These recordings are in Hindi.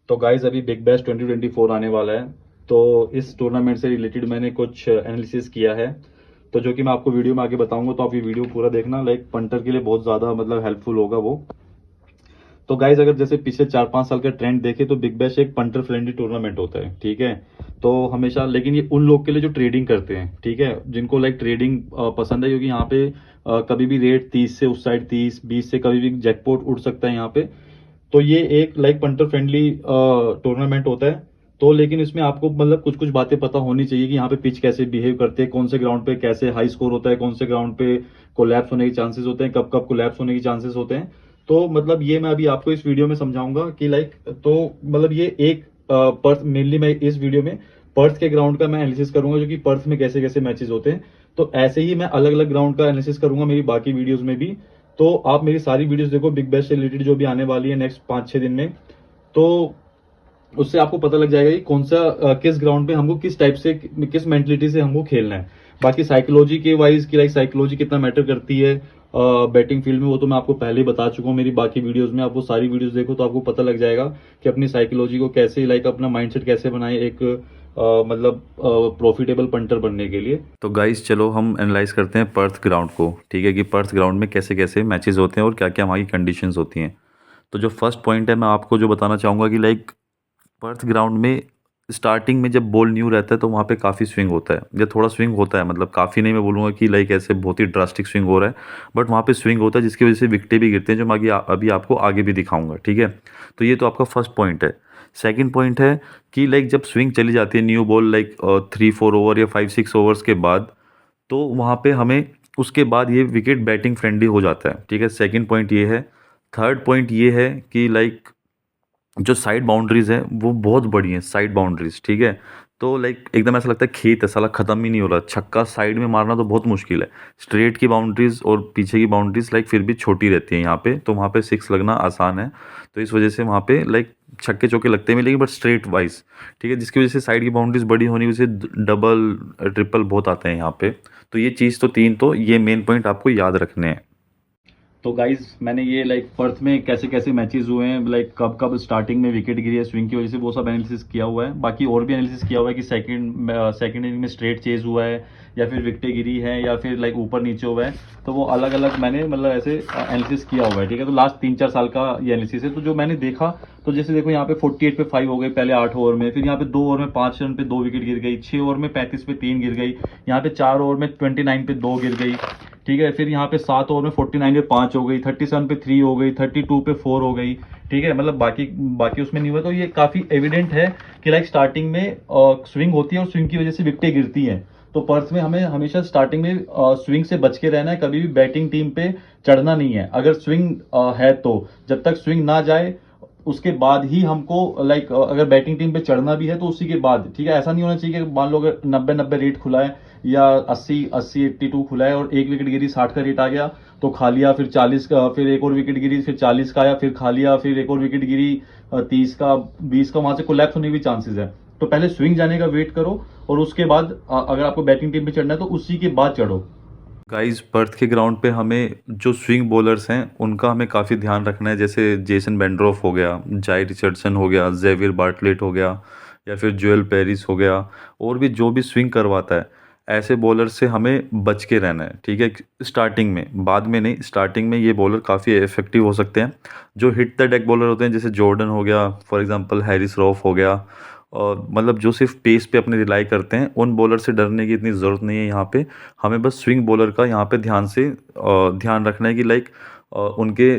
तो गाइज अभी बिग बैश 2024 आने वाला है। तो इस टूर्नामेंट से रिलेटेड मैंने कुछ एनालिसिस किया है, तो जो कि मैं आपको वीडियो में आगे बताऊंगा। तो आप ये वीडियो पूरा देखना, लाइक पंटर के लिए बहुत ज़्यादा मतलब हेल्पफुल होगा वो। तो गाइज अगर जैसे पिछले 4-5 साल का ट्रेंड देखें तो बिग बैश एक पंटर फ्रेंडली टूर्नामेंट होता है, ठीक है। तो हमेशा, लेकिन ये उन लोग के लिए जो ट्रेडिंग करते हैं, ठीक है, जिनको लाइक ट्रेडिंग पसंद है, क्योंकि यहाँ पे कभी भी रेट 30 से उस साइड 30-20 से कभी भी जैकपॉट उड़ सकता है यहाँ पे। तो ये एक लाइक पंटर फ्रेंडली टूर्नामेंट होता है। तो लेकिन इसमें आपको मतलब कुछ कुछ बातें पता होनी चाहिए कि यहाँ पे पिच कैसे बिहेव करते हैं, कौन से ग्राउंड पे कैसे हाई स्कोर होता है, कौन से ग्राउंड पे कोलैप्स होने के चांसेस होते हैं, कब कब कोलैप्स होने के चांसेस होते हैं। तो मतलब ये मैं अभी आपको इस वीडियो में समझाऊंगा कि लाइक, तो मतलब ये एक पर्थ मेनली मैं इस वीडियो में पर्थ के ग्राउंड का मैं एनालिसिस करूंगा, जो कि पर्थ में कैसे कैसे मैचेस होते हैं। तो ऐसे ही मैं अलग अलग ग्राउंड का एनालिसिस करूंगा मेरी बाकी वीडियोज में भी। तो आप मेरी सारी वीडियोस देखो बिग बैश से रिलेटेड जो भी आने वाली है नेक्स्ट 5-6 दिन में। तो उससे आपको पता लग जाएगा कि कौन सा किस ग्राउंड पे हमको किस टाइप से, किस मेंटलिटी से हमको खेलना है। बाकी साइकोलॉजी के वाइज की लाइक साइकोलॉजी कितना मैटर करती है बैटिंग फील्ड में, वो तो मैं आपको पहले ही बता चुका हूँ मेरी बाकी वीडियोस में। आप वो सारी वीडियोस देखो तो आपको पता लग जाएगा कि अपनी साइकोलॉजी को कैसे, लाइक अपना माइंडसेट कैसे बनाए एक मतलब प्रॉफिटेबल पंटर बनने के लिए। तो गाइस चलो हम एनालाइज करते हैं पर्थ ग्राउंड को, ठीक है, कि पर्थ ग्राउंड में कैसे कैसे मैचेस होते हैं और क्या क्या वहाँ की कंडीशंस होती हैं। तो जो फर्स्ट पॉइंट है मैं आपको जो बताना चाहूँगा कि लाइक पर्थ ग्राउंड में स्टार्टिंग में जब बॉल न्यू रहता है तो वहाँ पे काफ़ी स्विंग होता है, या थोड़ा स्विंग होता है, मतलब काफ़ी नहीं मैं बोलूँगा कि लाइक ऐसे बहुत ही ड्रास्टिक स्विंग हो रहा है, बट वहाँ पे स्विंग होता है जिसकी वजह से विकेटें भी गिरते हैं, जो मैं अभी आपको आगे भी दिखाऊंगा, ठीक है। तो ये तो आपका फर्स्ट पॉइंट है। सेकंड पॉइंट है कि लाइक जब स्विंग चली जाती है न्यू बॉल लाइक 3-4 ओवर या 5-6 ओवर्स के बाद, तो वहाँ पे हमें उसके बाद ये विकेट बैटिंग फ्रेंडली हो जाता है, ठीक है। सेकंड पॉइंट ये है। थर्ड पॉइंट ये है कि लाइक जो साइड बाउंड्रीज है वो बहुत बड़ी हैं, साइड बाउंड्रीज, ठीक है। तो लाइक एकदम ऐसा लगता है खेत है, साला खत्म ही नहीं हो रहा, छक्का साइड में मारना तो बहुत मुश्किल है। स्ट्रेट की बाउंड्रीज और पीछे की बाउंड्रीज लाइक फिर भी छोटी रहती है यहाँ पे, तो वहाँ पे सिक्स लगना आसान है। तो इस वजह से वहाँ पे लाइक छक्के चौके लगते हैं लेकिन बट स्ट्रेट वाइज, ठीक है, जिसकी वजह से साइड की बाउंड्रीज बड़ी होने की वजह से डबल ट्रिपल बहुत आते हैं यहाँ पे। तो ये चीज़ तो तीन, तो ये मेन पॉइंट आपको याद रखने हैं। तो गाइज मैंने ये लाइक पर्थ में कैसे कैसे मैचेस हुए हैं, लाइक कब कब स्टार्टिंग में विकेट गिरी है स्विंग की वजह से, वो सब एनालिसिस किया हुआ है। बाकी और भी एनालिसिस किया हुआ है कि सेकंड इनिंग में स्ट्रेट चेज हुआ है, या फिर विकेटें गिरी है, या फिर लाइक ऊपर नीचे हुआ है। तो वो अलग अलग मैंने मतलब ऐसे एनालिसिस किया हुआ है, ठीक है। तो लास्ट 3-4 साल का ये एनालिसिस है। तो जो मैंने देखा, तो जैसे देखो यहाँ पे 48 पे 5 हो गए पहले 8 ओवर में, फिर यहाँ पे 2 ओवर में 5 रन पे 2 विकेट गिर गई, 6 ओवर में 35 पे 3 गिर गई, यहाँ पे 4 ओवर में 29 पे 2 गिर गई, ठीक है। फिर यहाँ पे 7 ओवर में 49 पे 5 हो गई, 37 पे 3 हो गई, 32 पे 4 हो गई, ठीक है। मतलब बाकी बाकी उसमें नहीं हुआ। तो ये काफी एविडेंट है कि लाइक स्टार्टिंग में स्विंग होती है और स्विंग की वजह से विकेटें गिरती हैं। तो पर्थ में हमें हमेशा स्टार्टिंग में स्विंग से बच के रहना है, कभी भी बैटिंग टीम पे चढ़ना नहीं है। अगर स्विंग है तो जब तक स्विंग ना जाए उसके बाद ही हमको लाइक, अगर बैटिंग टीम पे चढ़ना भी है तो उसी के बाद, ठीक है। ऐसा नहीं होना चाहिए कि मान लो अगर 90-90 रेट खुला है या 80-80-82 खुला है और एक विकेट गिरी 60 का रेट आ गया तो खा लिया, फिर 40 का, फिर एक और विकेट गिरी, फिर 40 का आया, फिर खा लिया, फिर एक और विकेट गिरी 30 का, 20 का, वहां से कोलैप्स होने के भी चांसेस है। तो पहले स्विंग जाने का वेट करो और उसके बाद अगर आपको बैटिंग टीम पे चढ़ना है तो उसी के बाद चढ़ो। गाइस पर्थ के ग्राउंड पे हमें जो स्विंग बॉलर्स हैं उनका हमें काफ़ी ध्यान रखना है, जैसे जेसन बेंड्रोफ हो गया, जाई रिचर्डसन हो गया, जेवियर बार्टलेट हो गया, या फिर जोएल पेरिस हो गया, और भी जो भी स्विंग करवाता है, ऐसे बॉलर से हमें बच के रहना है, ठीक है। स्टार्टिंग में, बाद में नहीं, स्टार्टिंग में ये बॉलर काफ़ी इफेक्टिव हो सकते हैं। जो हिट द डेक बॉलर होते हैं जैसे जॉर्डन हो गया, फॉर एग्जांपल हैरिस रॉफ हो गया, और मतलब जो सिर्फ पेस पे अपने रिलाई करते हैं, उन बॉलर से डरने की इतनी ज़रूरत नहीं है यहाँ पे। हमें बस स्विंग बॉलर का यहाँ पे ध्यान रखना है कि लाइक उनके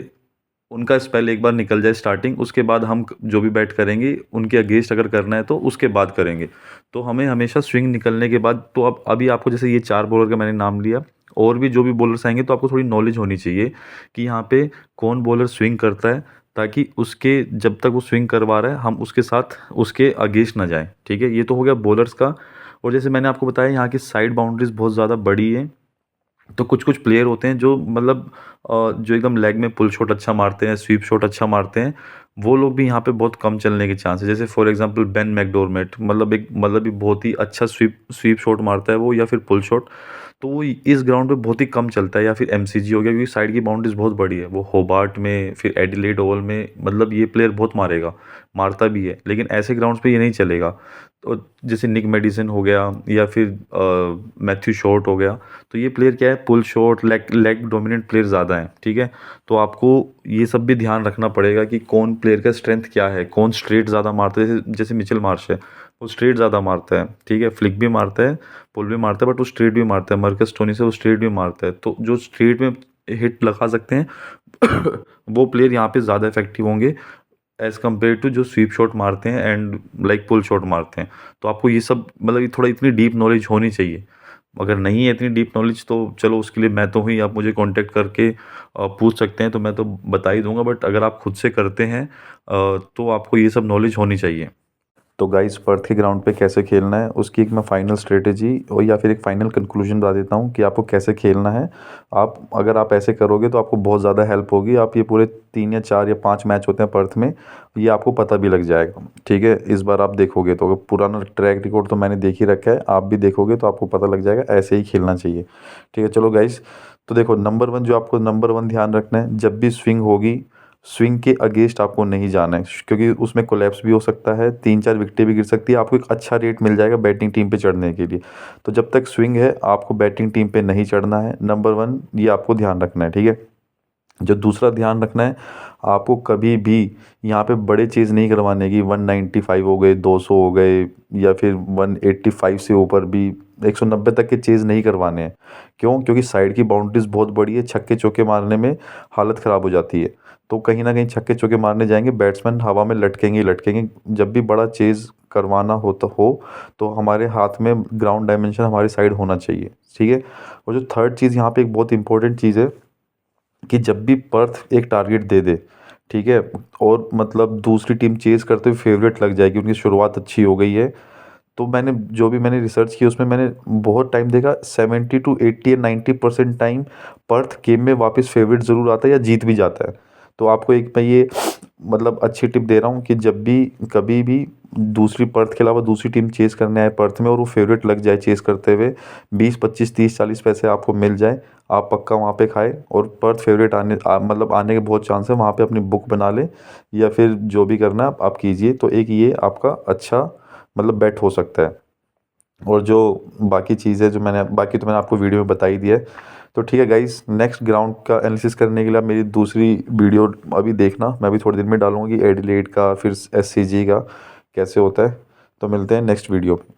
उनका स्पेल एक बार निकल जाए स्टार्टिंग, उसके बाद हम जो भी बैट करेंगे उनके अगेंस्ट अगर करना है तो उसके बाद करेंगे। तो हमें हमेशा स्विंग निकलने के बाद, तो अब अभी आपको जैसे ये 4 बॉलर का मैंने नाम लिया, और भी जो भी बॉलर्स आएंगे तो आपको थोड़ी नॉलेज होनी चाहिए कि यहाँ पे कौन बॉलर स्विंग करता है, ताकि उसके जब तक वो स्विंग करवा रहा है हम उसके साथ उसके अगेंस्ट ना जाएं, ठीक है। ये तो हो गया बॉलर्स का। और जैसे मैंने आपको बताया यहाँ की साइड बाउंड्रीज बहुत ज़्यादा बड़ी है। तो कुछ कुछ प्लेयर होते हैं जो मतलब जो एकदम लेग में पुल शॉट अच्छा मारते हैं, स्वीप शॉट अच्छा मारते हैं, वो लोग भी यहाँ पे बहुत कम चलने के चांस है। जैसे फॉर एग्जांपल बेन मैकडोरमेट, मतलब एक बहुत ही अच्छा स्वीप स्वीप शॉट मारता है वो, या फिर पुल शॉट। तो इस ग्राउंड पे बहुत ही कम चलता है, या फिर एमसीजी हो गया, क्योंकि साइड की बाउंड्रीज बहुत बड़ी है। वो होबार्ट में, फिर एडिलेड ओवल में, मतलब ये प्लेयर बहुत मारेगा, मारता भी है, लेकिन ऐसे ग्राउंड्स पे ये नहीं चलेगा। तो जैसे निक मेडिसन हो गया, या फिर मैथ्यू शॉर्ट हो गया, तो ये प्लेयर क्या है, pull shot, leg leg dominant player ज़्यादा है, ठीक है। तो आपको ये सब भी ध्यान रखना पड़ेगा कि कौन प्लेयर का स्ट्रेंथ क्या है, कौन स्ट्रेट ज़्यादा मारता है। जैसे मिचेल मार्श है, वो स्ट्रेट ज़्यादा मारता है, ठीक है, फ्लिक भी मारता है, पुल भी मारता है, बट वो स्ट्रेट भी मारता है। मर्कस टोनी से वो स्ट्रेट भी मारता है। तो जो स्ट्रेट में हिट लगा सकते हैं वो प्लेयर यहाँ पे ज़्यादा इफेक्टिव होंगे एज कम्पेयर टू जो स्वीप शॉट मारते हैं एंड लाइक पुल शॉट मारते हैं। तो आपको ये सब मतलब ये थोड़ा इतनी डीप नॉलेज होनी चाहिए। अगर नहीं है इतनी डीप नॉलेज तो चलो उसके लिए मैं तो ही, आप मुझे कांटेक्ट करके पूछ सकते हैं, तो मैं तो बता ही दूंगा। बट अगर आप खुद से करते हैं तो आपको ये सब नॉलेज होनी चाहिए। तो गाइस, पर्थ के ग्राउंड पे कैसे खेलना है उसकी एक मैं फाइनल स्ट्रेटेजी और या फिर एक फाइनल कंक्लूजन बता देता हूँ कि आपको कैसे खेलना है। अगर आप ऐसे करोगे तो आपको बहुत ज़्यादा हेल्प होगी। आप ये पूरे 3 या 4 या 5 मैच होते हैं पर्थ में, ये आपको पता भी लग जाएगा, ठीक है। इस बार आप देखोगे तो पुराना ट्रैक रिकॉर्ड तो मैंने देख ही रखा है, आप भी देखोगे तो आपको पता लग जाएगा ऐसे ही खेलना चाहिए, ठीक है। चलो गाइस, तो देखो नंबर 1, जो आपको नंबर 1 ध्यान रखना है, जब भी स्विंग होगी, स्विंग के अगेंस्ट आपको नहीं जाना है, क्योंकि उसमें कोलैप्स भी हो सकता है, 3-4 विकेटें भी गिर सकती है। आपको एक अच्छा रेट मिल जाएगा बैटिंग टीम पे चढ़ने के लिए। तो जब तक स्विंग है आपको बैटिंग टीम पे नहीं चढ़ना है, नंबर 1 ये आपको ध्यान रखना है, ठीक है। जो दूसरा ध्यान रखना है, आपको कभी भी यहाँ पे बड़े चेज़ नहीं करवाने की। 195 हो गए, 200 हो गए, या फिर 185 से ऊपर भी 190 तक के चेज़ नहीं करवाने हैं। क्यों? क्योंकि साइड की बाउंड्रीज बहुत बड़ी है, छक्के चौके मारने में हालत ख़राब हो जाती है। तो कहीं ना कहीं छक्के चौके मारने जाएंगे, बैट्समैन हवा में लटकेंगे ही लटकेंगे। जब भी बड़ा चेज़ करवाना तो हमारे हाथ में ग्राउंड डायमेंशन हमारी साइड होना चाहिए, ठीक है। और जो थर्ड चीज़ यहाँ पे एक बहुत इंपॉर्टेंट चीज़ है कि जब भी पर्थ एक टारगेट दे दे, ठीक है, और मतलब दूसरी टीम चेज़ करते हुए फेवरेट लग जाएगी, उनकी शुरुआत अच्छी हो गई है, तो मैंने रिसर्च की उसमें मैंने बहुत टाइम देखा, 70 to 80 या 90% टाइम पर्थ गेम में वापस फेवरेट ज़रूर आता है या जीत भी जाता है। तो आपको एक मैं ये मतलब अच्छी टिप दे रहा हूँ कि जब भी कभी भी दूसरी पर्थ के अलावा दूसरी टीम चेज़ करने आए पर्थ में और वो फेवरेट लग जाए चेज़ करते हुए, 20 25 30 40 पैसे आपको मिल जाए, आप पक्का वहाँ पे खाए। और पर्थ फेवरेट मतलब आने के बहुत चांस है, वहाँ पे अपनी बुक बना ले या फिर जो भी करना है आप कीजिए। तो एक ये आपका अच्छा मतलब बेट हो सकता है। और जो बाकी चीज़ें जो मैंने आपको वीडियो में बता ही दिया है। तो ठीक है गाइस, नेक्स्ट ग्राउंड का एनालिसिस करने के लिए आप मेरी दूसरी वीडियो अभी देखना, मैं अभी थोड़ी देर में डालूंगा कि एडिलेड का फिर एससीजी का कैसे होता है। तो मिलते हैं नेक्स्ट वीडियो पे।